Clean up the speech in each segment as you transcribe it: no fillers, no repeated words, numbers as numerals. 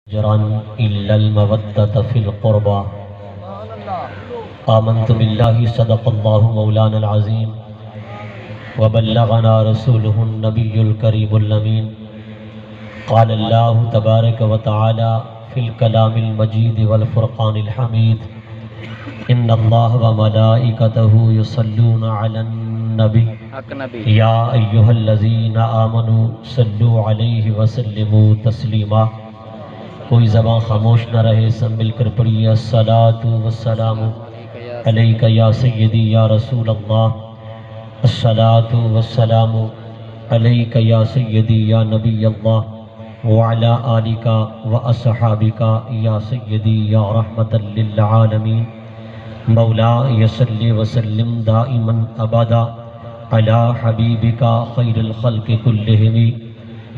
جران إلا المودة في القربى آمنت بالله صدق الله مولانا العظيم وبلغنا رسوله النبي الكريم الأمين قال الله تبارك وتعالى في الكلام المجيد والفرقان الحميد إن الله وملائكته يصلون على النبي يا أيها الذين آمنوا صلوا عليه وسلموا تسلیما۔ کوئی زبان خاموش نہ رہے، سب مل کر پڑھیے الصلاة والسلام علیک یا سیدی یا رسول اللہ، الصلاة والسلام علیک یا سیدی یا نبی اللہ، وعلی آلک واصحابک یا سیدی یا رحمت للعالمین۔ مولا صلی وسلم دائما ابدا علی حبیبک خیر الخلق کلہم،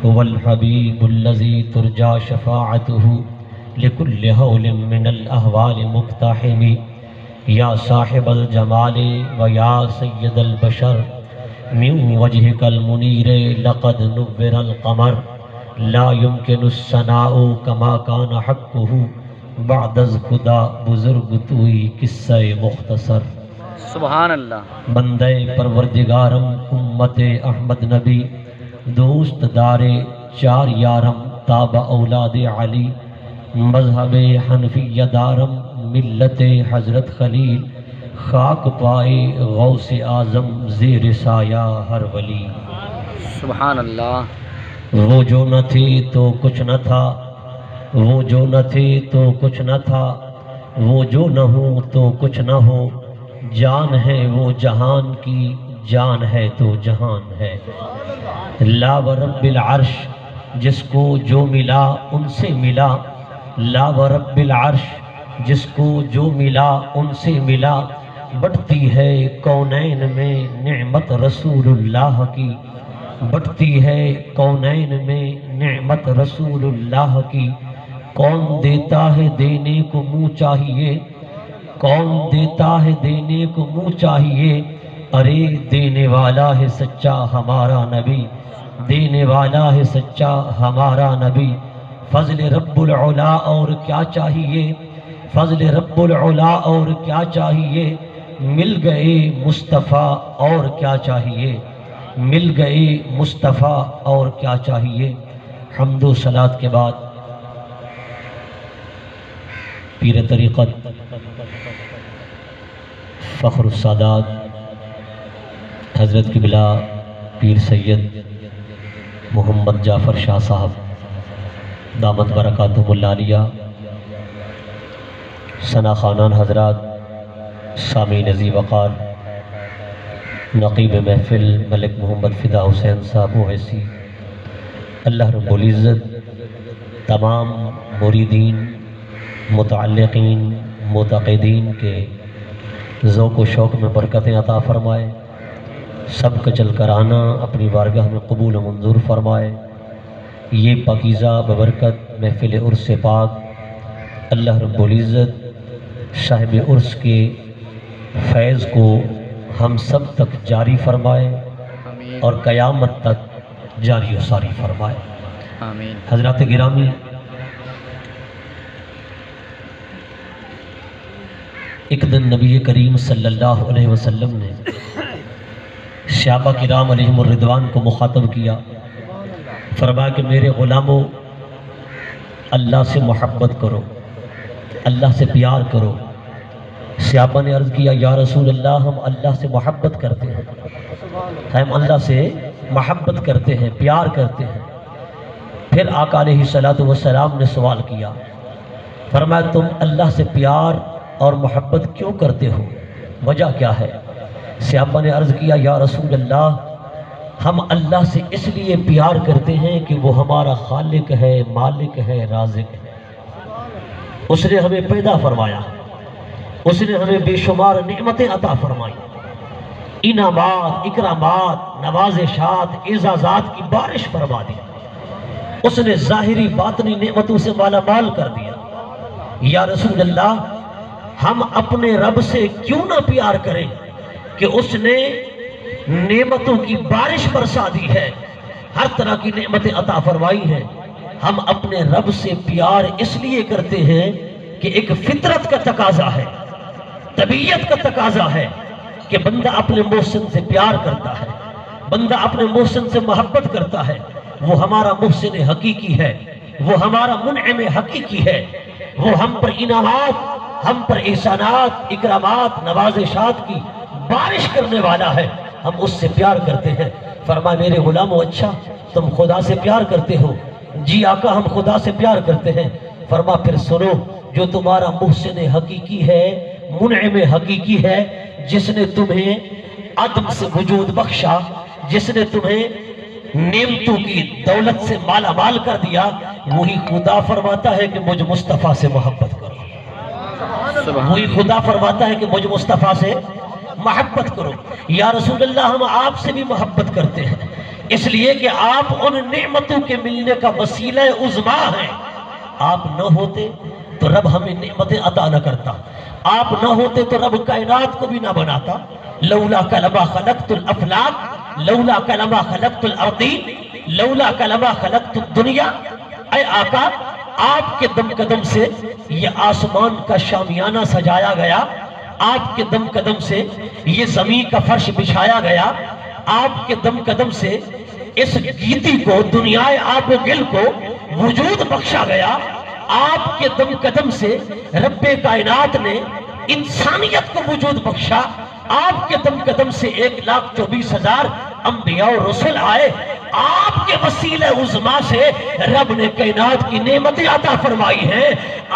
هو الحبیب الذی ترجى شفاعته لكل هول من الأهوال مقتحم۔ یا صاحب الجمال ویا سید البشر من وجهك المنیر لقد نور القمر، لا يمكن الثناء كما كان حقه بعد از خدا بزرگ توئی قصہ مختصر۔ سبحان اللہ۔ بندے پروردگارم امت احمد نبی، دوست دار چار یارم تاب اولاد علی، مذہب حنفی دارم ملت حضرت خلیل، خاک پائے غوث اعظم زیر سایہ ہر ولی۔ سبحان اللہ۔ وہ جو نہ تھی تو کچھ نہ تھا، وہ جو نہ تھی تو کچھ نہ تھا، وہ جو نہ ہو تو کچھ نہ ہو، جان ہے وہ جہان کی، جان ہے تو جہان ہے۔ لا ورب العرش، جس کو جو ملا ان سے ملا، لا ورب العرش، جس کو جو ملا ان سے ملا، بڑھتی ہے کونین میں نعمت رسول اللہ کی، بڑھتی ہے کونین میں نعمت رسول اللہ کی۔ کون دیتا ہے دینے کو منہ چاہیے، کون دیتا ہے دینے کو منہ چاہیے، ارے دینے والا ہے سچا ہمارا نبی، دینے والا ہے سچا ہمارا نبی۔ فضل رب العلا اور کیا چاہیے، فضل رب العلا اور کیا چاہیے، مل گئے مصطفیٰ اور کیا چاہیے، مل گئے مصطفیٰ اور کیا چاہیے۔ حمد و صلات کے بعد پیر طریقت فخر السادات حضرت قبلہ پیر سید محمد جعفر شاہ صاحب دامت برکاتہم العالیہ، ثنا خانان حضرات، سامعین عزیز وقار، نقیب محفل ملک محمد فدا حسین صاحب اویسی، اللہ رب العزت تمام مریدین، متعلقین، معتقدین کے ذوق و شوق میں برکتیں عطا فرمائے، سب کا چل کر آنا اپنی بارگاہ میں قبول و منظور فرمائے۔ یہ پاکیزہ ببرکت محفل عرس پاک اللہ رب العزت صاحب عرس کے فیض کو ہم سب تک جاری فرمائے اور قیامت تک جاری و ساری فرمائے۔ آمین۔ حضرات گرامی، ایک دن نبی کریم صلی اللہ علیہ وسلم نے صحابہ کرام علیہم الرضوان کو مخاطب کیا، فرمایا کہ میرے غلاموں، اللہ سے محبت کرو، اللہ سے پیار کرو۔ صحابہ نے عرض کیا یا رسول اللہ، ہم اللہ سے محبت کرتے ہیں، ہم اللہ سے محبت کرتے ہیں، پیار کرتے ہیں۔ پھر آقا علیہ السلام نے سوال کیا، فرمایا تم اللہ سے پیار اور محبت کیوں کرتے ہو، وجہ کیا ہے؟ صحابہ نے عرض کیا یا رسول اللہ، ہم اللہ سے اس لیے پیار کرتے ہیں کہ وہ ہمارا خالق ہے، مالک ہے، رازق ہے۔ اس نے ہمیں پیدا فرمایا، اس نے ہمیں بے شمار نعمتیں عطا فرمائی، انعامات، اکرامات، نوازشات، اعزازات کی بارش فرما دی، اس نے ظاہری باطنی نعمتوں سے مالا مال کر دیا۔ یا رسول اللہ، ہم اپنے رب سے کیوں نہ پیار کریں کہ اس نے نعمتوں کی بارش برسا دی ہے، ہر طرح کی نعمتیں عطا فرمائی ہیں، ہم اپنے رب سے پیار اس لیے کرتے ہیں کہ ایک فطرت کا تقاضا ہے، طبیعت کا تقاضا ہے کہ بندہ اپنے محسن سے پیار کرتا ہے، بندہ اپنے محسن سے محبت کرتا ہے۔ وہ ہمارا محسن حقیقی ہے، وہ ہمارا منعم حقیقی ہے، وہ ہم پر انعامات، ہم پر احسانات، اکرامات، نوازشات کی بارش کرنے والا ہے، ہم اس سے پیار کرتے ہیں۔ فرمایا میرے غلامو اچھا تم خدا سے پیار کرتے ہو؟ جی آقا ہم خدا سے پیار کرتے ہیں۔ فرما پھر سنو، جو تمہارا محسن حقیقی ہے، منعم حقیقی ہے، جس نے تمہیں عدم سے وجود بخشا، جس نے تمہیں نعمتوں کی دولت سے مالا مال کر دیا، وہی خدا فرماتا ہے کہ مجھ مصطفیٰ سے محبت کرو۔ وہی خدا فرماتا ہے کہ مجھ مصطفیٰ سے محبت کرو۔ یا رسول اللہ ہم آپ سے بھی محبت کرتے ہیں، اس لیے کہ آپ ان نعمتوں کے ملنے کا وسیلہ عظمیٰ ہیں۔ آپ نہ ہوتے تو رب ہمیں نعمتیں عطا نہ کرتا، آپ نہ ہوتے تو رب کائنات کو بھی نہ بناتا۔ لولا کلمہ خلقت الافلاق، لولا کلمہ خلقت الارضین، لولا کلمہ خلقت الدنیا۔ اے آقا آپ کے دم قدم سے یہ آسمان کا شامیانہ سجایا گیا، آپ کے دم قدم سے یہ زمین کا فرش بچھایا گیا، آپ کے دم قدم سے اس گیتی کو، دنیا آب و گل کو وجود بخشا گیا، آپ کے دم قدم سے رب کائنات نے انسانیت کو وجود بخشا، آپ کے دم قدم سے 1,24,000 انبیاء و رسول آئے، آپ کے وسیلہ عظمیٰ سے رب نے کائنات کی نعمتیں عطا فرمائی ہیں۔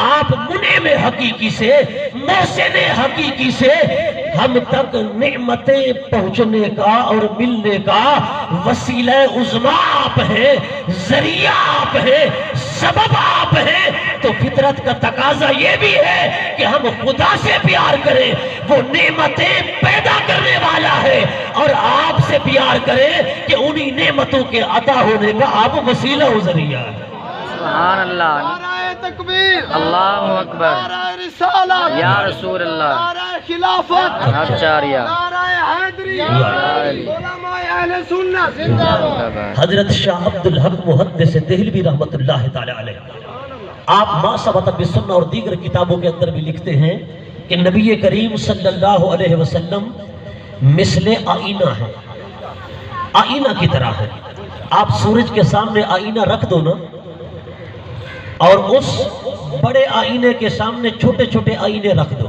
آپ منعم حقیقی سے، محسن حقیقی سے ہم تک نعمتیں پہنچنے کا اور ملنے کا وسیلہ عظمیٰ آپ ہیں، ذریعہ آپ ہیں، سبب آپ ہیں۔ تو فطرت کا تقاضا یہ بھی ہے کہ ہم خدا سے پیار کریں، وہ نعمتیں پیدا کرنے والا ہے، اور آپ سے پیار کریں کہ انہی نعمتوں کے عطا ہونے کا آپ وسیلہ و ذریعہ ہے۔ سبحان اللہ، نعرہ تکبیر، اللہ اکبر، نعرہ رسالت، یا رسول اللہ، نعرہ خلافت، حق چاریہ، نعرہ حیدری، علی، علماء اہل سنت زندہ باد۔ حضرت شاہ عبدالحق محدث دہلوی رحمت اللہ تعالی علیہ آپ ما ثبت بالسنہ اور دیگر کتابوں کے اندر بھی لکھتے ہیں کہ نبی کریم صلی اللہ علیہ وسلم مثل آئینہ ہے، آئینہ کی طرح ہے۔ آپ سورج کے سامنے آئینہ رکھ دو نا، اور اس بڑے آئینے کے سامنے چھوٹے چھوٹے آئینے رکھ دو،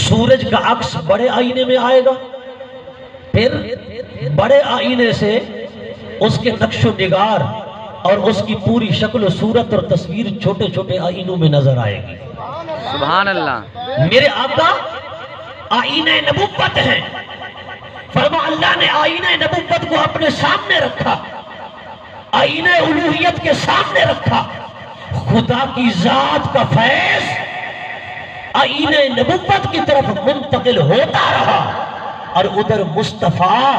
سورج کا عکس بڑے آئینے میں آئے گا، پھر بڑے آئینے سے اس کے نقش و نگار اور اس کی پوری شکل و صورت اور تصویر چھوٹے چھوٹے آئینوں میں نظر آئے گی۔ سبحان اللہ، میرے آقا آئینہ نبوت ہیں، فرما اللہ نے آئینہ نبوت کو اپنے سامنے رکھا، آئینہ الوہیت کے سامنے رکھا، خدا کی ذات کا فیض آئینہ نبوت کی طرف منتقل ہوتا رہا، اور ادھر مصطفیٰ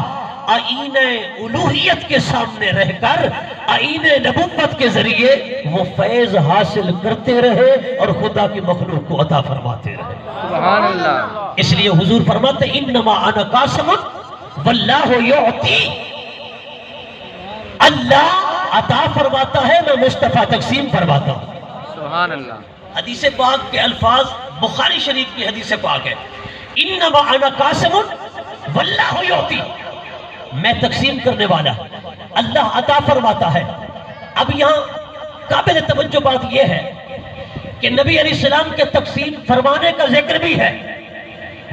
آئینہ الوہیت کے سامنے رہ کر آئینہ نبوت کے ذریعے وہ فیض حاصل کرتے رہے اور خدا کی مخلوق کو عطا فرماتے رہے۔ سبحان اللہ، اس لیے حضور فرماتے انما انا قاسم واللہ یعطی، اللہ عطا فرماتا ہے، میں مصطفیٰ تقسیم فرماتا ہوں۔ سبحان اللہ، حدیث پاک کے الفاظ بخاری شریف کی حدیث پاک ہے، انما انا قاسم واللہ یعطی، میں تقسیم کرنے والا، اللہ عطا فرماتا ہے۔ اب یہاں قابل توجہ بات یہ ہے کہ نبی علیہ السلام کے تقسیم فرمانے کا ذکر بھی ہے،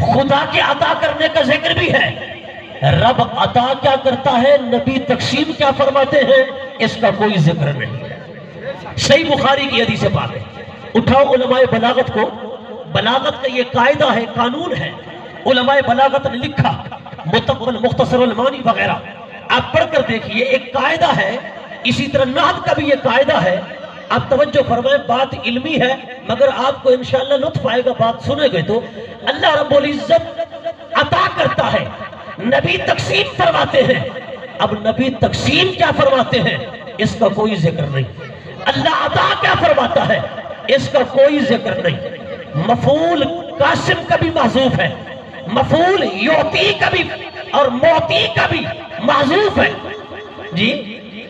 خدا کے عطا کرنے کا ذکر بھی ہے۔ رب عطا کیا کرتا ہے، نبی تقسیم کیا فرماتے ہیں، اس کا کوئی ذکر نہیں۔ صحیح بخاری کی حدیث پاک ہے، اٹھاؤ علماء بلاغت کو، بلاغت کا یہ قاعدہ ہے، قانون ہے، علماء بلاغت نے لکھا، متقبل مختصر المانی وغیرہ، آپ پڑھ کر دیکھئے، ایک قاعدہ ہے، اسی طرح نحو کا بھی یہ قاعدہ ہے۔ آپ توجہ فرمائیں، بات علمی ہے مگر آپ کو انشاءاللہ لطف آئے گا بات سنے گئے تو۔ اللہ رب العزت عطا کرتا ہے، نبی تقسیم فرماتے ہیں۔ اب نبی تقسیم کیا فرماتے ہیں، اس کا کوئی ذکر نہیں۔ اللہ عطا کیا فرماتا ہے، اس کا کوئی ذکر نہیں۔ مفعول قاسم کا بھی محذوف ہے، مفعول یعطی کا بھی اور موتی کا بھی محذوف ہے۔ جی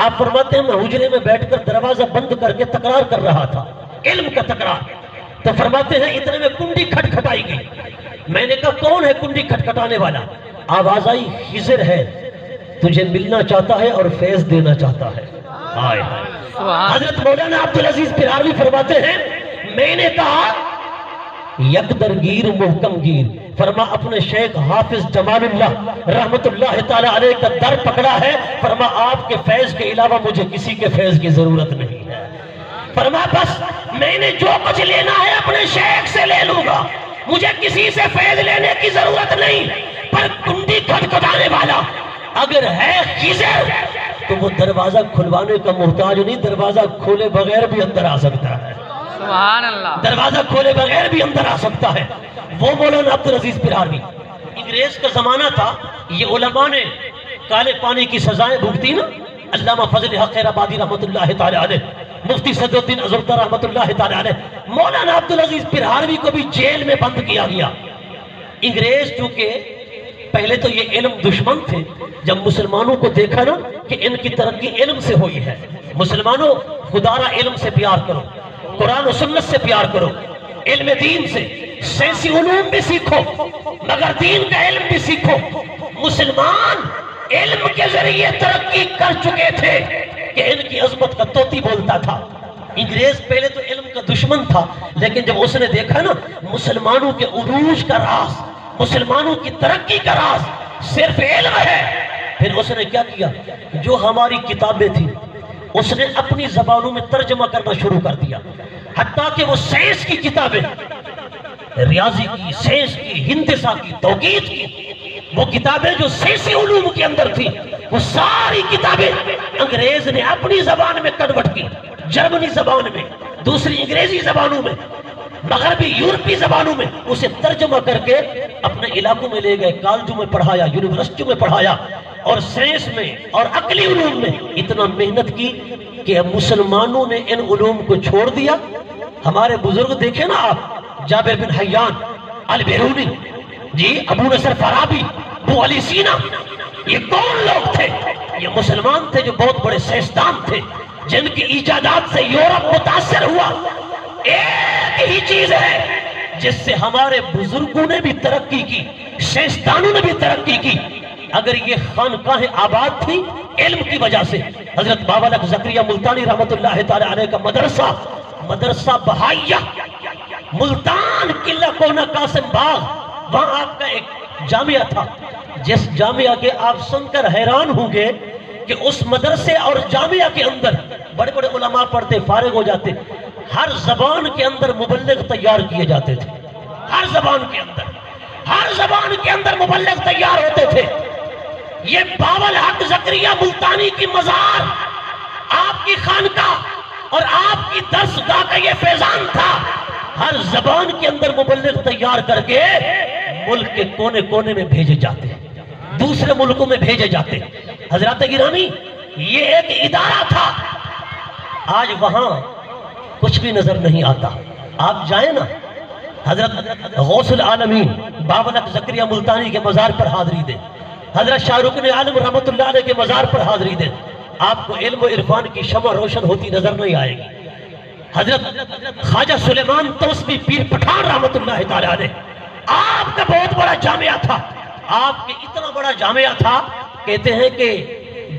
آپ فرماتے ہیں میں حجرے میں بیٹھ کر دروازہ بند کر کے تکرار کر رہا تھا، علم کا تکرار. تو فرماتے ہیں اتنے میں کنڈی کھٹکھٹائی گئی. میں نے کہا کون ہے کنڈی کھٹکھٹانے والا؟ آواز آئی خضر ہے، تجھے ملنا چاہتا ہے اور فیض دینا چاہتا ہے. آئے حضرت مولانا عبدالعزیز پراروی فرماتے ہیں میں نے کہا یک درگیر محکم گیر. فرما اپنے شیخ حافظ جمال اللہ رحمت اللہ تعالی علیہ کا در پکڑا ہے. فرما آپ کے فیض کے علاوہ مجھے کسی کے فیض کی ضرورت نہیں ہے. فرما بس میں نے جو کچھ لینا ہے اپنے شیخ سے لے لوں گا، مجھے کسی سے فیض لینے کی ضرورت نہیں. پر کنڈی کھٹکھٹانے والا اگر ہے خضر تو وہ دروازہ کھلوانے کا محتاج نہیں، دروازہ کھولے بغیر بھی اندر آ سکتا ہے. سبحان اللہ. دروازہ کھولے بغیر بھی اندر آ سکتا ہے. وہ مولانا عبدالعزیز پراروی. انگریز کا زمانہ تھا، یہ علماء نے کالے پانی کی سزائیں بھگتی نا. علامہ فضل حق خیرآبادی رحمت اللہ تعالی علیہ، مفتی صدر الدین ازرقہ رحمت اللہ تعالی علیہ، مولانا عبدالعزیز پراروی کو بھی جیل میں بند کیا گیا. انگریز چونکہ پہلے تو یہ علم دشمن تھے، جب مسلمانوں کو دیکھا نا کہ ان کی ترقی علم سے ہوئی ہے، مسلمانوں خدا را علم سے پیار کرو، قرآن و سنت سے پیار کرو، علم دین سے، سائنسی علوم بھی سیکھو مگر دین کا علم بھی سیکھو. مسلمان علم کے ذریعے ترقی کر چکے تھے کہ ان کی عظمت کا طوطی بولتا تھا. انگریز پہلے تو علم کا دشمن تھا، لیکن جب اس نے دیکھا نا مسلمانوں کے عروج کا راز، مسلمانوں کی ترقی کا راز صرف علم ہے، پھر اس نے کیا کیا؟ جو ہماری کتابیں تھیں اس نے اپنی زبانوں میں ترجمہ کرنا شروع کر دیا. حتیٰ کہ وہ سائنس کی کتابیں، ریاضی کی، سائنس کی، ہندسہ کی، توقیت کی، وہ کتابیں جو سائنسی علوم کے اندر تھی، وہ ساری کتابیں انگریز نے اپنی زبان میں کنورٹ کی. جرمنی زبان میں، دوسری انگریزی زبانوں میں، مغربی یورپی زبانوں میں اسے ترجمہ کر کے اپنے علاقوں میں لے گئے، کالجوں میں پڑھایا، یونیورسٹیوں میں پڑھایا، اور سائنس میں اور عقلی علوم میں اتنا محنت کی کہ مسلمانوں نے ان علوم کو چھوڑ دیا. ہمارے بزرگ دیکھیں نا آپ، جابر بن حیان البیرونی، جی ابو نصر فارابی، ابو علی سینا، یہ کون لوگ تھے؟ یہ مسلمان تھے جو بہت بڑے سائنسدان تھے، جن کی ایجادات سے یورپ متاثر ہوا. ایک ہی چیز ہے جس سے ہمارے بزرگوں نے بھی ترقی کی، سائنسدانوں نے بھی ترقی کی. اگر یہ خانقاہیں آباد تھی علم کی وجہ سے. حضرت بابا لک زکریا ملتانی رحمت اللہ تعالی علیہ کا مدرسہ بہائیہ، ملتان قلعہ کونا قاسم باغ، وہاں آپ کا ایک جامعہ تھا جس جامعہ کے آپ سن کر حیران ہوں گے کہ اس مدرسے اور جامعہ کے اندر بڑے بڑے علماء پڑھتے، فارغ ہو جاتے. ہر زبان کے اندر مبلغ تیار کیے جاتے تھے، ہر زبان کے اندر مبلغ تیار ہوتے تھے. یہ بابا الحق زکریا ملتانی کی مزار، آپ کی خانقاہ اور آپ کی درسگاہ کا یہ فیضان تھا. ہر زبان کے اندر مبلغ تیار کر کے ملک کے کونے کونے میں بھیجے جاتے، دوسرے ملکوں میں بھیجے جاتے. حضرات گرامی، یہ ایک ادارہ تھا. آج وہاں کچھ بھی نظر نہیں آتا. آپ جائیں نا، حضرت غوث العالمین بابا لک زکریا ملتانی کے مزار پر حاضری دیں، حضرت شاہ رکن عالم رحمت اللہ علیہ کے مزار پر حاضری دیں، آپ کو علم و عرفان کی شمع روشن ہوتی نظر نہیں آئے گی. حضرت خواجہ سلیمان توسبی پیر پٹھان رحمت اللہ تعالی علیہ، آپ کا بہت بڑا جامعہ تھا. آپ کے اتنا بڑا جامعہ تھا، کہتے ہیں کہ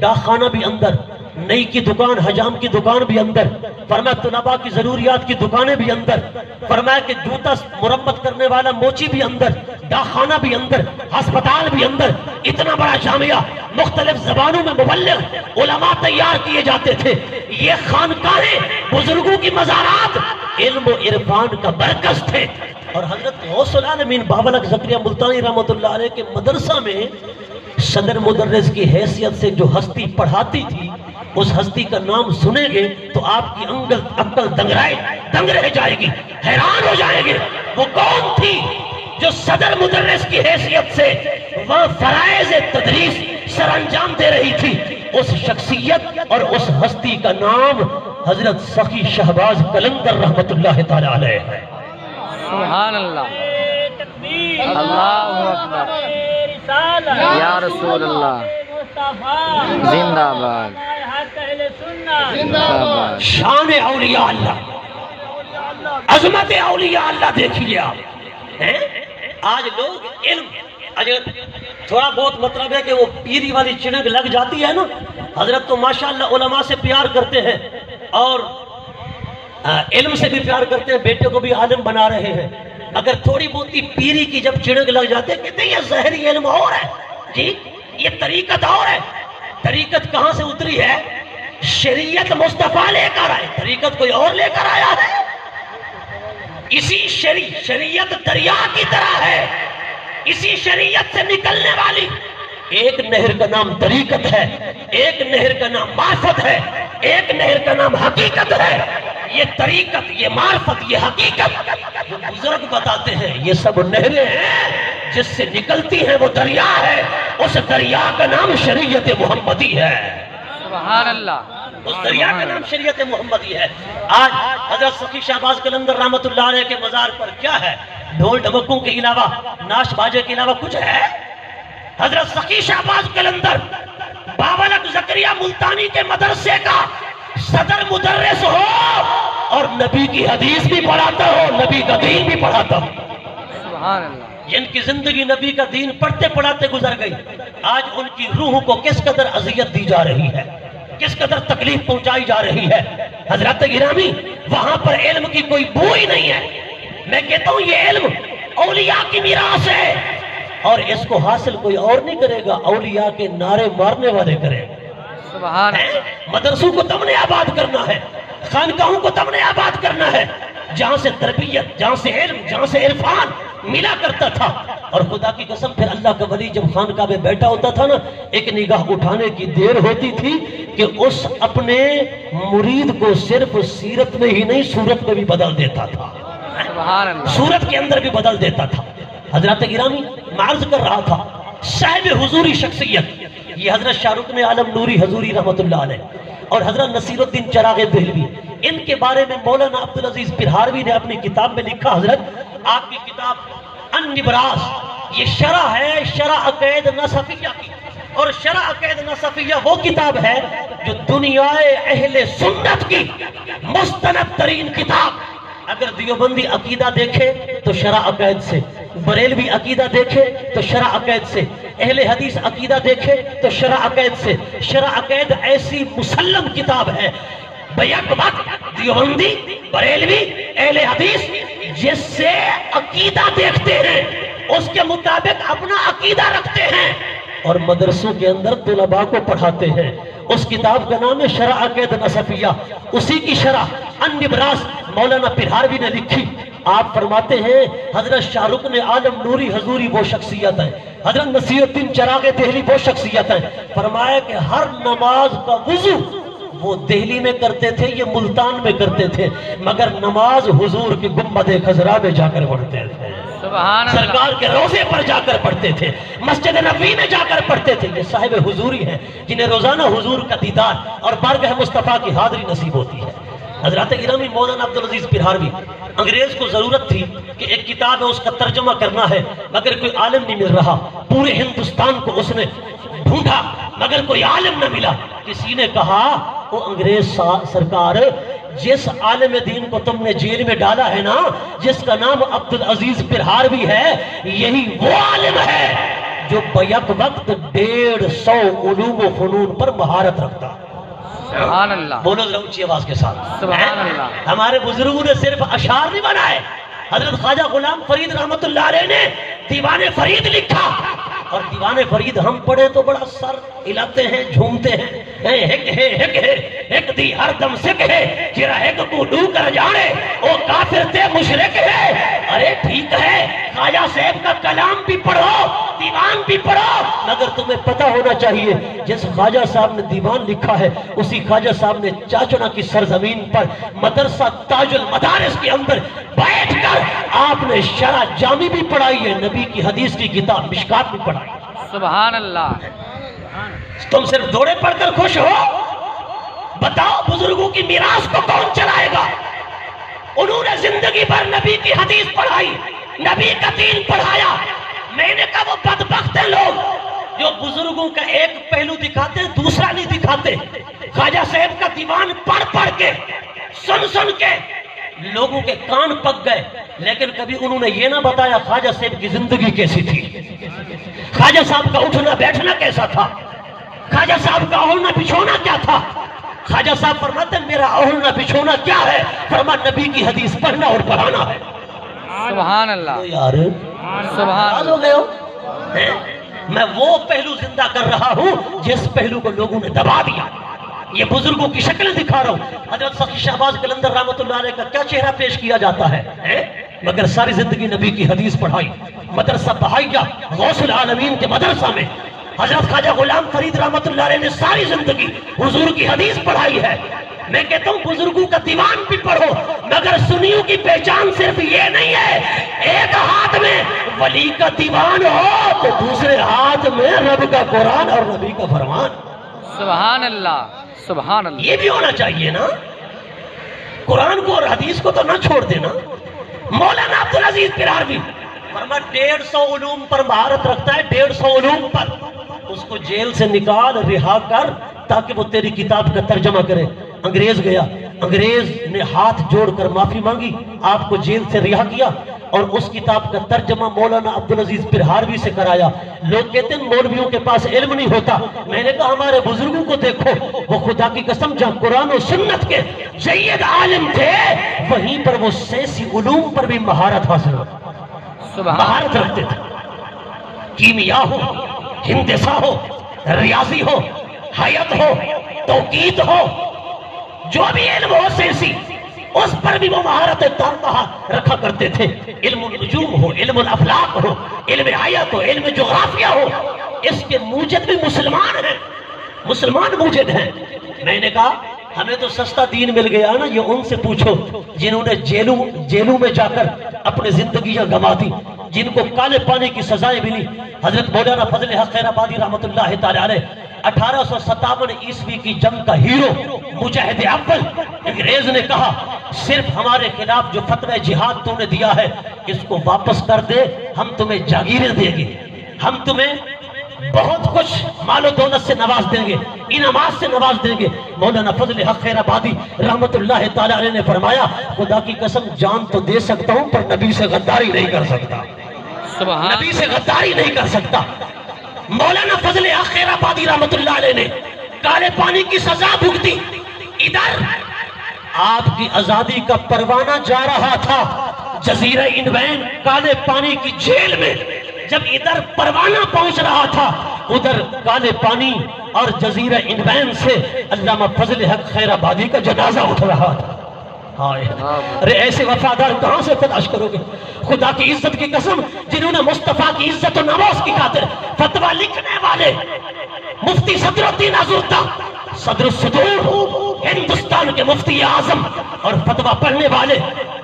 ڈاکخانہ بھی اندر، نئی کی دکان، حجام کی دکان بھی اندر، فرمایا طلباء کی ضروریات کی دکانیں بھی اندر، فرمایا کہ جوتا مرمت کرنے والا موچی بھی اندر، ڈاکخانہ بھی اندر، ہسپتال بھی اندر. اتنا بڑا جامعہ، مختلف زبانوں میں مبلغ علماء تیار کیے جاتے تھے. یہ خانقاہیں، بزرگوں کی مزارات علم و عرفان کا مرکز تھے. اور حضرت غوث العالمین بابا لک زکریا ملتانی رحمت اللہ علیہ کے مدرسہ میں صدر مدرس کی حیثیت سے جو ہستی پڑھاتی تھی، اس ہستی کا نام سنیں گے تو آپ کی عقل دنگ رہ جائے گی، حیران ہو جائیں گے. وہ کون تھی جو صدر مدرس کی حیثیت سے وہاں فرائض تدریس سر انجام دے رہی تھی؟ اس شخصیت اور اس ہستی کا نام حضرت سخی شہباز قلندر رحمت اللہ تعالی علیہ ہے. سبحان اللہ، اللہ اکبر، یا رسول اللہ، زندہ باد. زندہ باد شان اولیاء اللہ، عظمت اولیاء اللہ دیکھیے آپ ہیں؟ آج لوگ علم اگر تھوڑا بہت مطلب ہے کہ وہ پیری والی چڑک لگ جاتی ہے نا، حضرت تو ماشاءاللہ علماء سے پیار کرتے ہیں اور علم سے بھی پیار کرتے ہیں، بیٹے کو بھی عالم بنا رہے ہیں، اگر تھوڑی بہت پیری کی جب چڑک لگ جاتے ہیں کہتے ہیں یہ ظاہری علم اور ہے جی، یہ طریقت اور ہے۔ طریقت کہاں سے اتری ہے؟ شریعت مصطفیٰ لے کر آئے، طریقت کوئی اور لے کر آیا ہے؟ اسی شریعت دریا کی طرح ہے، اسی شریعت سے نکلنے والی ایک نہر کا نام طریقت ہے، ایک نہر کا نام معرفت ہے، ایک نہر کا نام حقیقت ہے۔ یہ طریقت، یہ معرفت، یہ حقیقت جو بزرگ بتاتے ہیں یہ سب نہریں ہیں، جس سے نکلتی ہیں وہ دریا ہے، اس دریا کا نام شریعت محمدی ہے۔ سبحان اللہ، اس دریا کا نام شریعت محمدی ہے۔ آج حضرت سخی شہباز قلندر رحمت اللہ علیہ کے مزار پر کیا ہے؟ ڈھول ڈھمکوں کے علاوہ، ناش باجے کے علاوہ کچھ ہے؟ حضرت سخی شہباز قلندر باولک زکریا ملتانی کے مدرسے کا صدر مدرس ہو اور نبی کی حدیث بھی پڑھاتا ہو، نبی کا دین بھی پڑھاتا ہو۔ سبحان اللہ، جن کی زندگی نبی کا دین پڑھتے پڑھاتے گزر گئی، آج ان کی روح کو کس قدر اذیت دی جا رہی ہے، کس قدر تکلیف پہنچائی جا رہی ہے۔ حضرت گرامی، وہاں پر علم کی کوئی بو ہی نہیں ہے۔ میں کہتا ہوں یہ علم اولیاء کی میراث ہے اور اس کو حاصل کوئی اور نہیں کرے گا، اولیاء کے نعرے مارنے والے کرے گا۔ سبحان اللہ، مدرسوں کو تم نے آباد کرنا ہے، خانقاہوں کو تم نے آباد کرنا ہے، جہاں سے تربیت، جہاں سے علم، جہاں سے عرفان ملا کرتا تھا۔ اور خدا کی قسم پھر اللہ کا ولی جب خانقاہ میں بیٹھا ہوتا تھا نا، ایک نگاہ اٹھانے کی دیر ہوتی تھی کہ اس اپنے مرید کو صرف سیرت میں ہی نہیں صورت میں بھی بدل دیتا تھا، سبحان اللہ، صورت کے اندر بھی بدل دیتا تھا۔ حضرت گرامی، میں عرض کر رہا تھا صاحب حضوری شخصیت یہ حضرت شاہ رکن عالم نوری حضوری رحمت اللہ علیہ اور حضرت نصیر الدین چراغ دہلوی، ان کے بارے میں مولانا عبدالعزیز پرہاروی نے اپنی کتاب میں لکھا۔ حضرت آپ کی کتاب النبراس یہ شرح ہے، شرح عقائد نصفیہ کی، اور شرح عقائد نصفیہ وہ کتاب ہے جو دنیا اہل سنت کی مستند ترین کتاب۔ اگر دیوبندی عقیدہ دیکھے تو شرح عقائد سے، بریلوی عقیدہ دیکھے تو شرح عقائد سے، اہل حدیث عقیدہ دیکھے تو شرح عقائد سے۔ شرح عقائد ایسی مسلم کتاب ہے، بیک وقت دیوبندی، بریلوی، اہل حدیث جس سے عقیدہ دیکھتے ہیں اس کے مطابق اپنا عقیدہ رکھتے ہیں اور مدرسوں کے اندر طلباء کو پڑھاتے ہیں۔ اس کتاب کا نام ہے شرح عقائد نصفیہ، اسی کی شرح النبراس مولانا پرہاروی نے لکھی۔ آپ فرماتے ہیں حضرت شاہ رکن عالم نوری حضوری وہ شخصیت ہیں، حضرت نصیر الدین چراغ دہلی وہ شخصیت ہیں، فرمایا کہ ہر نماز کا وضو وہ دہلی میں کرتے تھے، یہ ملتان میں کرتے تھے، مگر نماز حضور کی گنبد خضرا میں جا کر پڑھتے تھے، سبحان اللہ، سرکار کے روضے پر جا کر پڑھتے تھے، مسجد نبوی میں جا کر پڑھتے تھے۔ یہ صاحب حضوری ہیں جنہیں روزانہ حضور کا دیدار اور بارگاہ مصطفیٰ کی حاضری نصیب ہوتی ہے۔ حضرت گرامی، مولانا عبدالعزیز پرہاروی، انگریز کو ضرورت تھی کہ ایک کتاب ہے اس کا ترجمہ کرنا ہے، مگر کوئی عالم نہیں مل رہا، پورے ہندوستان کو اس نے ڈھونڈا مگر کوئی عالم نہ ملا۔ کسی نے کہا وہ انگریز سرکار، جس عالم دین کو تم نے جیل میں ڈالا ہے نا، جس کا نام عبدالعزیز پرہاروی ہے، یہی وہ عالم ہے جو بیک وقت 150 علوم و فنون پر مہارت رکھتا ہے۔ سبحان اللہ، بولو ذرا اونچی آواز کے ساتھ، سبحان اللہ، ہمارے بزرگوں نے صرف اشعار نہیں بنائے، حضرت خواجہ غلام فرید رحمت اللہ علیہ نے دیوان فرید لکھا، اور دیوان فرید ہم پڑھے تو بڑا سر ہلاتے ہیں، جھومتے ہیں، ہک دی ہر دم سکھ ہے، جرا ہک کو ڈو کر جانے او کافر تے مشرک ہے۔ ارے ٹھیک ہے، خواجہ صاحب کا کلام بھی پڑھو، دیوان بھی پڑھو، مگر تمہیں پتہ ہونا چاہیے جس خواجہ صاحب نے دیوان لکھا ہے اسی خواجہ صاحب نے چاچنا کی سرزمین پر مدرسہ تاج المدارس کے اندر بیٹھ کر آپ نے شرح جامی بھی پڑھائی ہے، نبی کی حدیث کی کتاب مشکات بھی پڑھائی۔ سبحان اللہ، تم صرف دوڑے پڑھ کر خوش ہو؟ بتاؤ بزرگوں کی میراث کو کون چلائے گا؟ انہوں نے زندگی بھر نبی کی حدیث پڑھائی، نبی کا دین پڑھایا۔ میں نے کہا وہ بدبخت ہیں لوگ جو بزرگوں کا ایک پہلو دکھاتے ہیں دوسرا نہیں دکھاتے۔ خواجہ صاحب کا دیوان پڑھ پڑھ کے سن کے لوگوں کے کان پک گئے، لیکن کبھی انہوں نے یہ نہ بتایا خواجہ صاحب کی زندگی کیسی تھی، خواجہ صاحب کا اٹھنا بیٹھنا کیسا تھا، خواجہ صاحب کا اڑنا بچھونا کیا تھا۔ خواجہ صاحب فرماتے ہیں میرا اڑنا بچھونا کیا ہے؟ فرمایا نبی کی حدیث پڑھنا اور پڑھانا ہے۔ سبحان اللہ، یار سبحان ہو اللہ، گئے ہو؟ میں وہ پہلو زندہ کر رہا ہوں جس پہلو کو لوگوں نے دبا دیا۔ یہ بزرگوں کی شکلیں دکھا رہا ہوں۔ حضرت سخی شہباز قلندر رحمت اللہ علیہ کا کیا چہرہ پیش کیا جاتا ہے، مگر ساری زندگی نبی کی حدیث پڑھائی، مدرسہ بہائیہ غوث العالمین کے مدرسہ میں حضرت خواجہ غلام فرید رحمت اللہ علیہ نے ساری زندگی حضور کی حدیث پڑھائی ہے۔ میں کہتا ہوں بزرگوں کا دیوان بھی پڑھو، مگر سنیوں کی پہچان صرف یہ نہیں ہے ایک ہاتھ میں ولی کا دیوان ہو تو دوسرے ہاتھ میں رب کا قرآن اور نبی کا فرمان۔ سبحان اللہ، سبحان اللہ، یہ بھی ہونا چاہیے نا، قرآن کو اور حدیث کو تو نہ چھوڑ دینا۔ مولانا عبدالعزیز پرہاروی فرمایا 150 علوم پر مہارت رکھتا ہے، 150 علوم پر، اس کو جیل سے نکال رہا کر تاکہ وہ تیری کتاب کا ترجمہ کرے۔ انگریز گیا، انگریز نے ہاتھ جوڑ کر معافی مانگی، آپ کو جیل سے رہا کیا اور اس کتاب کا ترجمہ مولانا عبدالعزیز پرہاروی سے کرایا۔ لوگ کہتے ہیں مولویوں کے پاس علم نہیں ہوتا، میں نے کہا ہمارے بزرگوں کو دیکھو، وہ خدا کی قسم جہاں قرآن و سنت کے جید عالم تھے وہیں پر وہ سیاسی علوم پر بھی مہارت حاصل مہارت رکھتے تھے۔ کیمیا ہو، ہندسہ ہو، ریاضی ہو، حیات ہو، توقیت ہو، جو بھی علم ہو سیاسی اس پر بھی وہ مہارت رکھا کرتے تھے۔ علم النجوم ہو، علم الافلاق ہو، علم حیات ہو، علم جغرافیہ ہو، اس کے موجد بھی مسلمان ہیں، مسلمان موجد ہیں۔ میں نے کہا ہمیں تو سستا دین مل گیا نا، یہ ان سے پوچھو جنہوں نے جیلوں میں جا کر اپنے زندگیاں گما دی، جن کو کالے پانی کی سزائیں ملی۔ حضرت مولانا فضل حق خیر آبادی رحمت اللہ تعالی علیہ 1857 عیسوی کی جنگ کا ہیرو، مجاہد اول، انگریز نے کہا صرف ہمارے خلاف جو فتوی جہاد تو نے دیا ہے اس کو واپس کر دے، ہم تمہیں جاگیریں دیں گے، ہم تمہیں بہت کچھ مال و دولت سے نواز دیں گے، انعامات سے نواز دیں گے۔ مولانا فضل حق خیر آبادی رحمت اللہ تعالی علیہ نے فرمایا خدا کی قسم جان تو دے سکتا ہوں پر نبی سے غداری نہیں کر سکتا، نبی سے غداری نہیں کر سکتا۔ مولانا فضل حق خیر آبادی رحمت اللہ علیہ نے کالے پانی کی سزا بھگتی، ادھر آپ کی آزادی کا پروانہ جا رہا تھا جزیرہ انوین کالے پانی کی جیل میں، جب ادھر پروانہ پہنچ رہا تھا ادھر کالے پانی اور جزیرہ انوین سے علامہ فضل حق خیر آبادی کا جنازہ اٹھ رہا تھا۔ ارے ایسے وفادار کہاں سے تلاش کرو گے؟ خدا کی عزت کی قسم جنہوں نے مصطفیٰ کی عزت و نواز کی خاطر فتویٰ لکھنے والے مفتی صدر الدین ازردہ، صدر الصدور ہندوستان کے مفتی اعظم، اور فتویٰ پڑھنے والے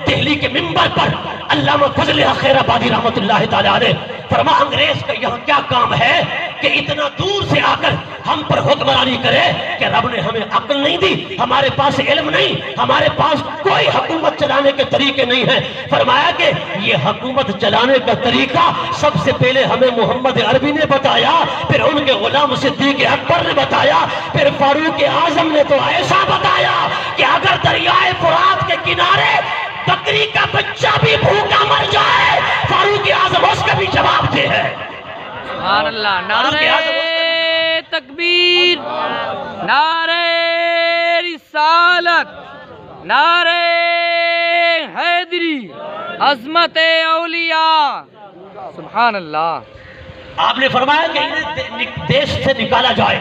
دہلی کے منبر پر علامہ فضل حق خیر آبادی رحمت اللہ تعالی علیہ فرما انگریز کا یہاں کیا کام ہے کہ اتنا دور سے آ کر ہم پر حکمرانی کرے کہ رب نے ہمیں عقل نہیں دی، ہمارے پاس علم نہیں، ہمارے پاس کوئی حکومت چلانے کے طریقے نہیں ہیں۔ فرمایا کہ یہ حکومت چلانے کا طریقہ سب سے پہلے ہمیں محمد عربی نے بتایا، پھر ان کے غلام صدیق اکبر نے بتایا، پھر فاروق اعظم نے تو ایسا بتایا کہ اگر دریائے فرات کے کنارے بکری کا بچہ بھی بھوکا مر جائے فاروق اعظم اس کا بھی جواب دے ہے۔ سبحان اللہ، نعرہ تکبیر، نعرہ رسالت، نعرہ حیدری، عظمت اولیاء، سبحان اللہ۔ آپ نے فرمایا کہ انہیں دیش سے نکالا جائے،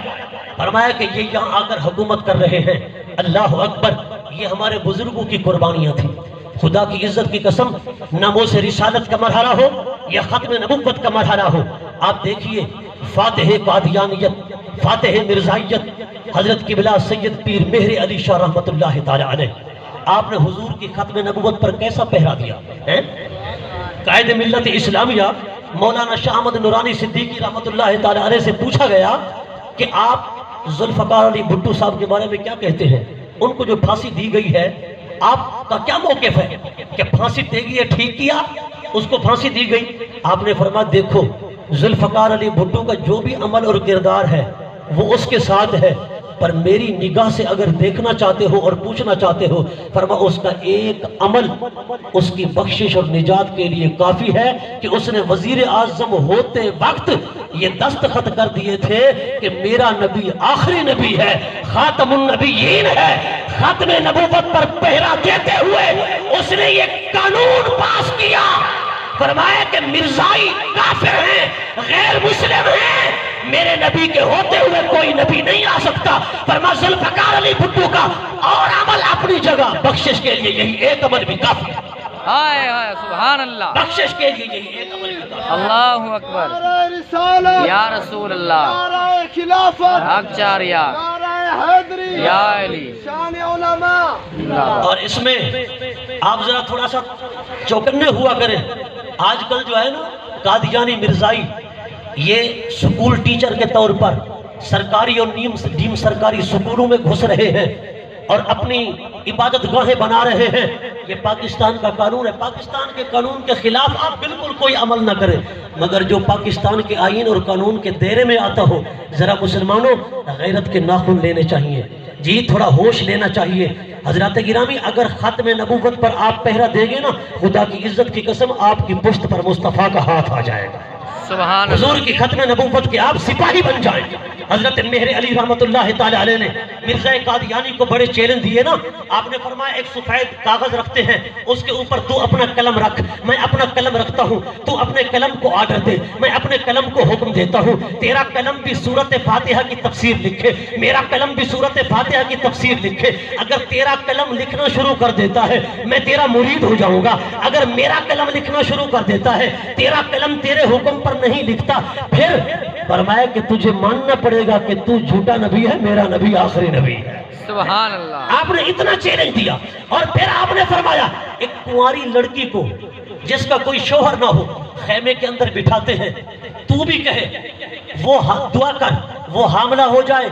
فرمایا کہ یہ یہاں آ کر حکومت کر رہے ہیں، اللہ اکبر، یہ ہمارے بزرگوں کی قربانیاں تھیں۔ خدا کی عزت کی قسم ناموس رسالت کا مرحلہ ہو یا ختم نبوت کا مرحلہ ہو، آپ دیکھیے فاتح قادیانیت، فاتح مرزائیت حضرت قبلہ سید پیر مہر علی شاہ رحمت اللہ تعالی علیہ، آپ نے حضور کی ختم نبوت پر کیسا پہرا دیا ہے؟ قائد ملت اسلامیہ مولانا شاہ احمد نورانی صدیقی رحمت اللہ تعالی علیہ سے پوچھا گیا کہ آپ ذوالفقار علی بھٹو صاحب کے بارے میں کیا کہتے ہیں؟ ان کو جو پھانسی دی گئی ہے آپ کا کیا موقف ہے کہ پھانسی دے گی ہے؟ ٹھیک کیا اس کو پھانسی دی گئی؟ آپ نے فرمایا دیکھو ذوالفقار علی بھٹو کا جو بھی عمل اور کردار ہے وہ اس کے ساتھ ہے، پر میری نگاہ سے اگر دیکھنا چاہتے ہو اور پوچھنا چاہتے ہو، فرما اس کا ایک عمل اس کی بخشش اور نجات کے لیے کافی ہے کہ اس نے وزیر اعظم ہوتے وقت یہ دستخط کر دیے تھے کہ میرا نبی آخری نبی ہے، خاتم النبیین ہے۔ ختم نبوت پر پہرا دیتے ہوئے اس نے یہ قانون پاس کیا، فرمایا کہ مرزائی کافر ہیں، غیر مسلم ہیں، میرے نبی کے ہوتے ہوئے کوئی نبی نہیں آ سکتا۔ فرما ذوالفقار علی بھٹو کا اور عمل اپنی جگہ، بخشش کے لیے یہی ایک عمل بھی کافی ہے۔ ہائے ہائے سبحان اللہ، بخشش کے لیے یہی ایک عمل بھی کافی ہے۔ اللہ اکبر، نعرہ رسالت، یا رسول اللہ، نعرہ خلافت، حق چاریا، نعرہ حیدری، یا علی، شان علماء۔ اللہ اور اس میں آپ ذرا تھوڑا سا چوکنے ہوا کریں۔ آج کل جو ہے نا قادیانی مرزائی یہ سکول ٹیچر کے طور پر سرکاری اور نیم سرکاری سکولوں میں گھس رہے ہیں اور اپنی عبادت گاہیں بنا رہے ہیں۔ یہ پاکستان کا قانون ہے، پاکستان کے قانون کے خلاف آپ بالکل کوئی عمل نہ کریں، مگر جو پاکستان کے آئین اور قانون کے دائرے میں آتا ہو، ذرا مسلمانوں غیرت کے ناخن لینے چاہیے، جی تھوڑا ہوش لینا چاہیے۔ حضرات گرامی، اگر ختم نبوت پر آپ پہرا دیں گے نا، خدا کی عزت کی قسم آپ کی پشت پر مصطفیٰ کا ہاتھ آ جائے گا، سبحان حضور اللہ، کی ختم نبوت کے آپ سپاہی بن جائیں گے۔ حضرت مہر علی رحمت اللہ تعالی علیہ نے مرزا قادیانی کو بڑے چیلنج دیے نا، آپ نے فرمایا ایک سفید کاغذ رکھتے ہیں، اس کے اوپر تو اپنا قلم رکھ، میں اپنا قلم رکھتا ہوں، تو اپنے قلم کو آرڈر دے، میں اپنے قلم کو حکم دیتا ہوں، تیرا قلم بھی سورت فاتحہ کی تفسیر لکھے، میرا قلم بھی سورت فاتحہ کی تفسیر لکھے۔ اگر تیرا قلم لکھنا شروع کر دیتا ہے میں تیرا مرید ہو جاؤں گا، اگر میرا قلم لکھنا شروع کر دیتا ہے تیرا قلم تیرے حکم پر نہیں لکھتا، پھر فرمایا کہ تجھے ماننا پڑے گا کہ تو جھوٹا نبی ہے، میرا نبی آخری نبی ہے۔ سبحان اللہ، آپ نے اتنا چیلنج دیا، اور پھر آپ نے فرمایا ایک کنواری لڑکی کو جس کا کوئی شوہر نہ ہو خیمے کے اندر بٹھاتے ہیں، تو بھی کہے وہ دعا کر وہ حاملہ ہو جائے،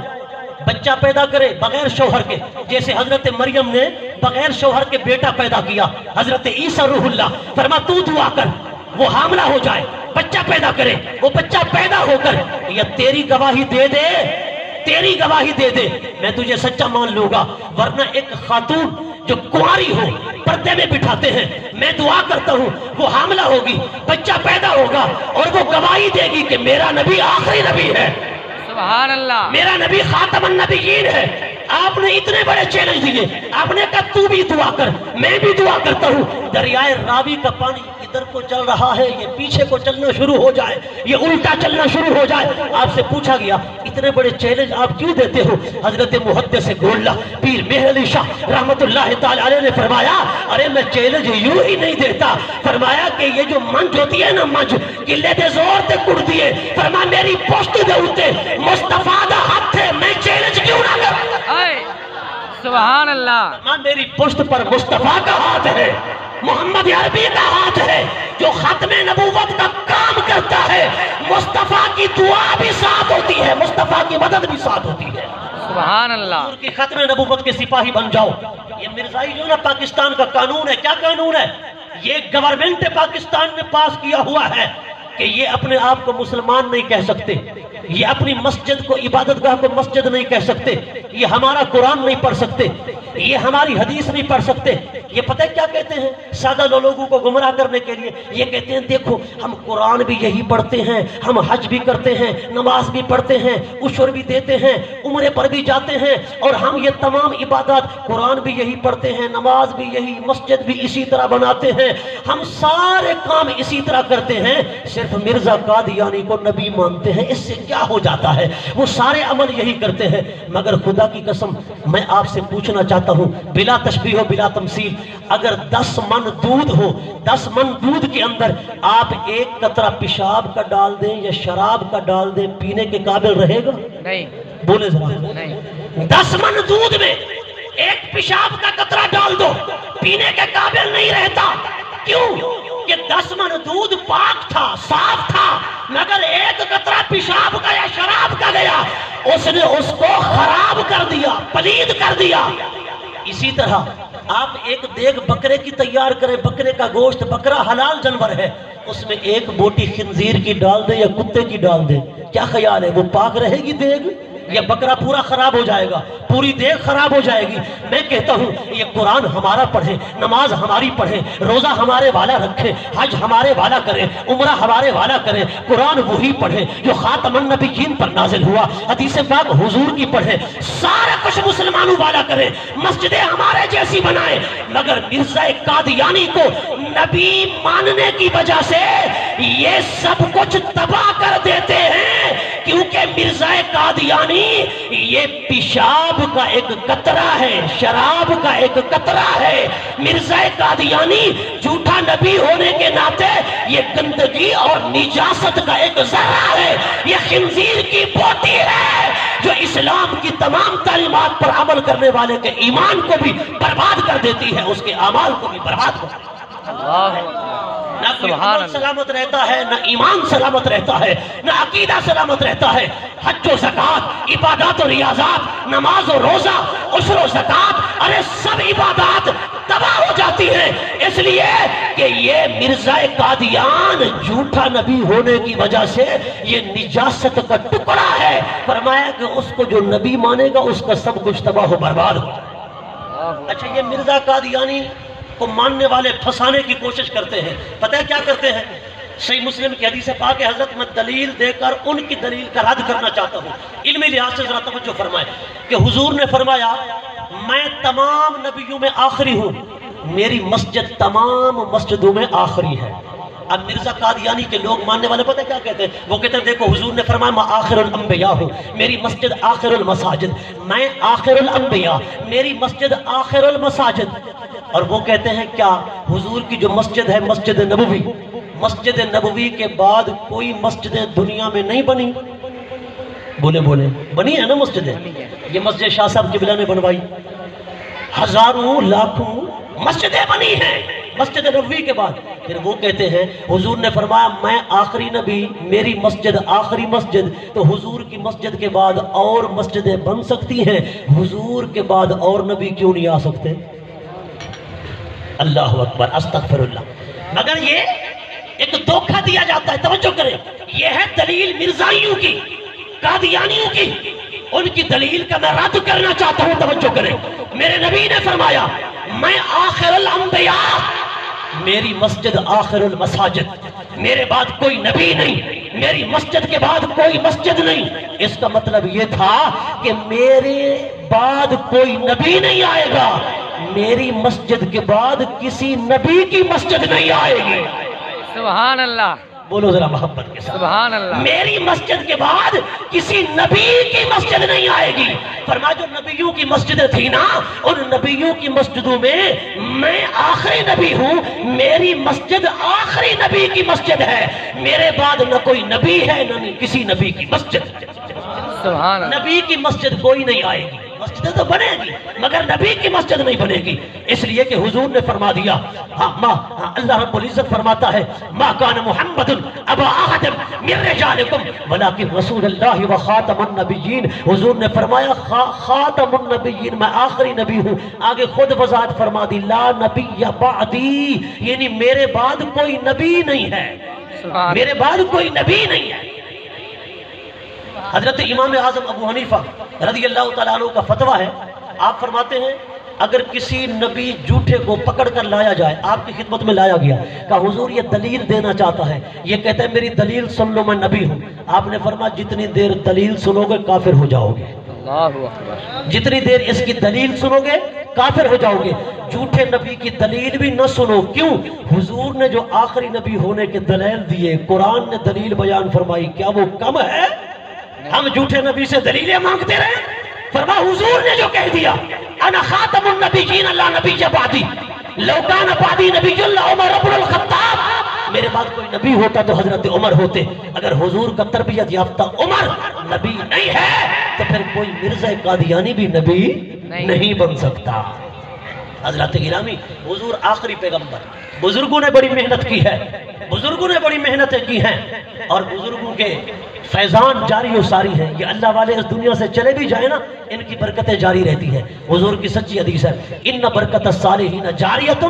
بچہ پیدا کرے بغیر شوہر کے، جیسے حضرت مریم نے بغیر شوہر کے بیٹا پیدا کیا، حضرت عیسیٰ روح اللہ، فرما تو دعا کر وہ حاملہ ہو جائے، بچہ پیدا کرے، وہ بچہ پیدا ہو کر یا تیری گواہی دے دے، تیری گواہی دے دے، میں تجھے سچا مان لوں گا۔ ورنہ ایک خاتون جو کنواری ہو پردے میں بٹھاتے ہیں، میں دعا کرتا ہوں وہ حاملہ ہوگی، بچہ پیدا ہوگا اور وہ گواہی دے گی کہ میرا نبی آخری نبی ہے، سبحان اللہ، میرا نبی خاتم النبیین ہے۔ آپ نے اتنے بڑے چیلنج دیے، آپ نے کہا تو بھی دعا کر، میں بھی دعا کرتا ہوں، دریائے راوی کا پانی ادھر کو چل رہا ہے، یہ پیچھے کو چلنا شروع ہو جائے، یہ الٹا چلنا شروع ہو جائے۔ آپ سے پوچھا گیا اتنے بڑے چیلنج آپ کیوں دیتے ہو؟ حضرت محدث گولہ پیر مہر علی شاہ رحمت اللہ تعالی علیہ نے فرمایا ارے میں چیلنج یوں ہی نہیں دیتا، فرمایا کہ یہ جو منج ہوتی ہے نا، منج قلے دے زور تے کڑ دیے، فرمایا میری پوسٹ دے ہوتے مصطفیٰ دا ہاتھ ہے، میں چیلنج کیوں نہ کر؟ سبحان اللہ، فرمایا میری پشت پر مصطفیٰ کا ہاتھ ہے، محمد عربی کا ہاتھ ہے جو ختم نبوت کا کام کرتا ہے، مصطفیٰ کی دعا بھی ساتھ ہوتی ہے، مصطفیٰ کی مدد بھی ساتھ ہوتی ہے۔ سبحان اللہ، حضور کی ختم نبوت کے سپاہی بن جاؤ۔ یہ مرزائی جو نا پاکستان کا قانون ہے، کیا قانون ہے؟ یہ گورنمنٹ پاکستان نے پاس کیا ہوا ہے کہ یہ اپنے آپ کو مسلمان نہیں کہہ سکتے، یہ اپنی مسجد کو عبادت گاہ کو مسجد نہیں کہہ سکتے، یہ ہمارا قرآن نہیں پڑھ سکتے، یہ ہماری حدیث نہیں پڑھ سکتے۔ یہ پتہ ہے کیا کہتے ہیں سادہ لوگوں کو گمراہ کرنے کے لیے؟ یہ کہتے ہیں دیکھو ہم قرآن بھی یہی پڑھتے ہیں، ہم حج بھی کرتے ہیں، نماز بھی پڑھتے ہیں، عشر بھی دیتے ہیں، عمرے پر بھی جاتے ہیں، اور ہم یہ تمام عبادات قرآن بھی یہی پڑھتے ہیں، نماز بھی یہی، مسجد بھی اسی طرح بناتے ہیں، ہم سارے کام اسی طرح کرتے ہیں، صرف مرزا قادیانی کو نبی مانتے ہیں، اس سے کیا ہو جاتا ہے؟ وہ سارے عمل یہی کرتے ہیں۔ مگر خدا کی قسم میں آپ سے پوچھنا چاہتا ہوں بلا تشبیہ و بلا تمثیل، اگر 10 من دودھ ہو، 10 من دودھ کے اندر آپ ایک قطرہ پیشاب کا ڈال دیں یا شراب کا ڈال دیں، پینے کے قابل رہے گا؟ نہیں، بولے ذرا، نہیں، 10 من دودھ میں ایک پیشاب کا قطرہ ڈال دو، پینے کے قابل نہیں رہتا۔ کیوں کہ 10 من دودھ پاک تھا، صاف تھا، مگر ایک قطرہ پیشاب کا یا شراب کا گیا، اس نے اس کو خراب کر دیا، پلید کر دیا۔ اسی طرح آپ ایک دیگ بکرے کی تیار کریں، بکرے کا گوشت، بکرا حلال جانور ہے، اس میں ایک بوٹی خنزیر کی ڈال دیں یا کتے کی ڈال دیں، کیا خیال ہے وہ پاک رہے گی دیگ؟ یہ بکرا پورا خراب ہو جائے گا، پوری دیگ خراب ہو جائے گی۔ میں کہتا ہوں یہ قرآن ہمارا پڑھیں، نماز ہماری پڑھیں، روزہ ہمارے والا رکھیں، حج ہمارے والا کریں، عمرہ ہمارے والا کریں، قرآن وہی پڑھیں جو خاتم النبیین پر نازل ہوا، حدیث پاک حضور کی پڑھیں، سارا کچھ مسلمانوں والا کریں، مسجدیں ہمارے جیسی بنائیں۔ مگر مرزا قادیانی کو نبی ماننے کی وجہ سے یہ سب کچھ تباہ کر دیتے ہیں، کیونکہ مرزا قادیانی یہ پیشاب کا ایک قطرہ ہے، شراب کا ایک قطرہ ہے۔ مرزا قادیانی جھوٹا نبی ہونے کے ناطے یہ گندگی اور نجاست کا ایک ذرہ ہے، یہ خنزیر کی بوٹی ہے جو اسلام کی تمام تعلیمات پر عمل کرنے والے کے ایمان کو بھی برباد کر دیتی ہے، اس کے اعمال کو بھی برباد کر دیتی ہے۔ نہ کوئی عمل سلامت رہتا ہے، نہ ایمان سلامت رہتا ہے، نہ عقیدہ سلامت رہتا ہے۔ حج و زکوٰۃ، عبادات و ریاضات، نماز و روزہ، عشر و زکوٰۃ، ارے سب عبادات تباہ ہو جاتی ہیں، اس لیے کہ یہ مرزا قادیان جھوٹا نبی ہونے کی وجہ سے یہ نجاست کا ٹکڑا ہے۔ فرمایا کہ اس کو جو نبی مانے گا اس کا سب کچھ تباہ و برباد ہو جائے گا۔ اچھا، یہ مرزا قادیانی کو ماننے والے پھنسانے کی کوشش کرتے ہیں، پتہ ہے کیا کرتے ہیں؟ صحیح مسلم کی حدیث پاک ہے، حضرت میں دلیل دے کر ان کی دلیل کا رد کرنا چاہتا ہوں، علمی لحاظ سے ذرا توجہ فرمائے کہ حضور نے فرمایا میں تمام نبیوں میں آخری ہوں، میری مسجد تمام مسجدوں میں آخری ہے۔ اب مرزا قادیانی کے لوگ ماننے والے پتہ کیا کہتے ہیں؟ وہ کہتے ہیں دیکھو حضور نے فرمایا میں آخر الانبیاء ہوں، میری مسجد آخر المساجد، میں آخر الانبیاء، میری مسجد آخر المساجد۔ اور وہ کہتے ہیں کیا حضور کی جو مسجد ہے مسجد نبوی، مسجد نبوی کے بعد کوئی مسجدیں دنیا میں نہیں بنی؟ بولے بنی ہے نا مسجدیں، یہ مسجد شاہ صاحب قبلہ نے بنوائی، ہزاروں لاکھوں مسجدیں بنی ہیں مسجد نبوی کے بعد۔ پھر وہ کہتے ہیں حضور نے فرمایا میں آخری نبی، میری مسجد آخری مسجد، تو حضور کی مسجد کے بعد اور مسجدیں بن سکتی ہیں، حضور کے بعد اور نبی کیوں نہیں آ سکتے؟ اللہ اکبر، استغفر اللہ۔ مگر یہ ایک دھوکہ دیا جاتا ہے، توجہ کریں، یہ ہے دلیل مرزائیوں کی، قادیانیوں کی، ان کی دلیل کا میں رد کرنا چاہتا ہوں، توجہ کریں۔ میرے نبی نے فرمایا میں آخر الانبیاء، میری مسجد آخر المساجد، میرے بعد کوئی نبی نہیں، میری مسجد کے بعد کوئی مسجد نہیں۔ اس کا مطلب یہ تھا کہ میرے بعد کوئی نبی نہیں آئے گا، میری مسجد کے بعد کسی نبی کی مسجد نہیں آئے گی۔ سبحان اللہ، بولو ذرا محبت کے ساتھ، سبحان اللہ۔ میری مسجد کے بعد کسی نبی کی مسجد نہیں آئے گی۔ فرمایا جو نبیوں کی مسجدیں تھی نا، ان نبیوں کی مسجدوں میں آخری نبی ہوں، میری مسجد آخری نبی کی مسجد ہے، میرے بعد نہ کوئی نبی ہے نہ کسی نبی کی مسجد۔ سبحان اللہ۔ نبی کی مسجد کوئی نہیں آئے گی، مسجد تو بنے گی مگر نبی کی مسجد نہیں بنے گی، اس لیے کہ حضور نے فرما دیا، اللہ رب العزت فرماتا ہے ما کان محمد ابا احد من رجالکم ولکن رسول اللہ و خاتم النبیین۔ حضور نے فرمایا خاتم النبیین، میں آخری نبی ہوں۔ آگے خود وضاحت فرما دی لا نبی بعدی، یعنی میرے بعد کوئی نبی نہیں ہے، میرے بعد کوئی نبی نہیں ہے۔ حضرت امام اعظم ابو حنیفہ رضی اللہ تعالیٰ عنہ کا فتویٰ ہے، آپ فرماتے ہیں اگر کسی نبی جھوٹے کو پکڑ کر لایا جائے، آپ کی خدمت میں لایا گیا، کہا حضور یہ دلیل دینا چاہتا ہے، یہ کہتا ہے میری دلیل سن لو میں نبی ہوں، آپ نے فرمایا جتنی دیر دلیل سنو گے کافر ہو جاؤ گے، اللہ اکبر، جتنی دیر اس کی دلیل سنو گے کافر ہو جاؤ گے۔ جھوٹے نبی کی دلیل بھی نہ سنو، کیوں؟ حضور نے جو آخری نبی ہونے کے دلیل دیے، قرآن نے دلیل بیان فرمائی، کیا وہ کم ہے؟ ہم جھوٹے نبی سے دلیلیں مانگتے رہے؟ فرما حضور نے جو کہہ دیا انا خاتم النبیین لا نبی بعدی لو کان بعدی نبی اللہ عمر بن الخطاب، میرے بعد کوئی نبی ہوتا تو حضرت عمر ہوتے، اگر حضور کا تربیت یافتہ عمر نبی نہیں ہے تو پھر کوئی مرزا قادیانی بھی نبی نہیں بن سکتا۔ حضرت گرامی، حضور آخری پیغمبر، بزرگوں نے بڑی محنت کی ہے، بزرگوں نے بڑی محنتیں کی ہیں، اور بزرگوں کے فیضان جاری و ساری ہیں، یہ اللہ والے اس دنیا سے چلے بھی جائیں نا ان کی برکتیں جاری رہتی ہیں۔ حضور کی سچی حدیث ہے ان برکت الصالحین جاریۃ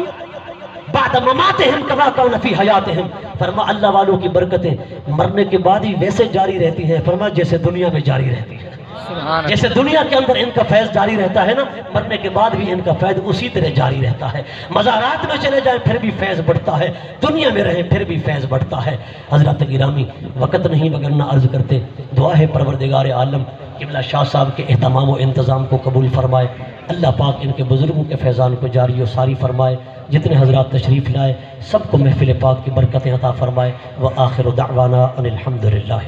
بعد مماتہم کما کان فی حیاتہم، فرما اللہ والوں کی برکتیں مرنے کے بعد ہی ویسے جاری رہتی ہیں، فرما جیسے دنیا میں جاری رہتی ہیں۔ سبحان جیسے دنیا کے اندر ان کا فیض جاری رہتا ہے نا، مرنے کے بعد بھی ان کا فیض اسی طرح جاری رہتا ہے. مزارات میں چلے جائیں پھر بھی فیض بڑھتا ہے، دنیا میں رہیں پھر بھی فیض بڑھتا ہے. حضرات گرامی، وقت نہیں وگرنہ عرض کرتے، دعا ہے پروردگار عالم قبلہ شاہ صاحب کے اہتمام و انتظام کو قبول فرمائے. اللہ پاک ان کے بزرگوں کے فیضان کو جاری و ساری فرمائے. جتنے حضرات تشریف لائے سب کو محفل پاک کی برکتیں عطا فرمائے. وآخر دعوانا ان الحمدللہ.